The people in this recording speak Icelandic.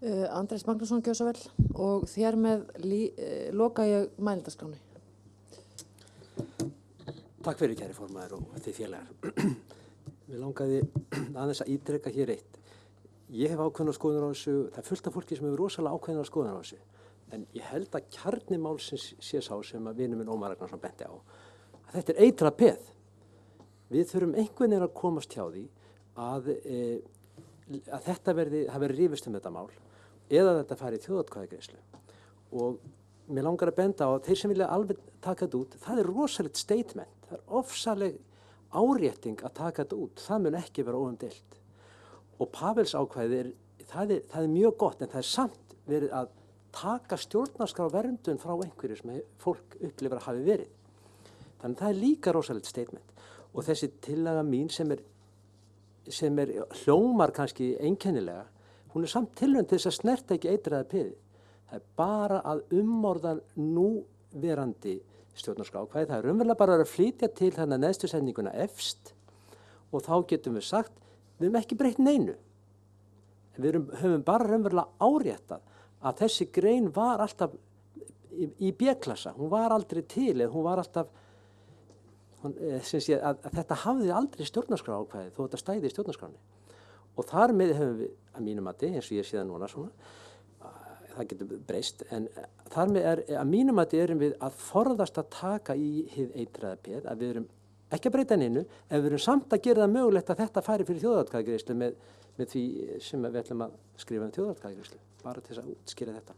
Andrés Magnússon gjör svo vel og þér með loka ég mælendaskránni. Takk fyrir, kæri formaður og þið félagar. Mér langaði aðeins að ítreka hér eitt. Ég hef ákveðnar skoðunar á þessu, það er fullt af fólki sem hefur rosalega ákveðnar skoðunar á þessu, en ég held að kjarni málsins sé sá sem að vinur minn Ómar Ragnarsson benti á, að þetta er eitrað peð. Við þurfum einhvern veginn að komast hjá því að það verði rifist þetta mál eða þetta fari í þjóðatkvæðagreiðslu. Og mér langar að benda á að þeir sem vilja alveg taka þetta út, það er rosalegt statement, það er ofsaleg árétting að taka þetta út, það mun ekki vera óumdeilt. Og Pavels ákvæði það er mjög gott, en það er samt verið að taka stjórnarskrá verndun frá einhverju sem fólk upplifir að hafi verið. Þannig það er líka rosalegt statement. Og þessi tillaga mín sem er hljómar kannski einkennilega, hún er samt tilraun til þess að snerta ekki eitraða peðið. Það er bara að umorða núverandi stjórnarskrákvæði. Það er raunverulega bara að flytja til þarna neðstu setninguna efst og þá getum við sagt, við höfum ekki breytt neinu. Við höfum bara raunverulega áréttað að þessi grein var alltaf í B-klassa. Hún var aldrei til eða hún var alltaf, að þetta hafði aldrei stjórnarskrákvæði þó þetta stæði í stjórnarskránni. Og þar með höfum við, að mínum mati, eins og ég sé það núna svona, það getur breyst, en þar með að mínum mati erum við að forðast að taka í hið eitraða peð, að við erum ekki að breyta neinu, en við erum samt að gera það mögulegt að þetta fari fyrir þjóðaratkvæðagreiðslu með því sem við ætlum að skrifa um þjóðaratkvæðagreiðslu, bara til þess að útskýra þetta.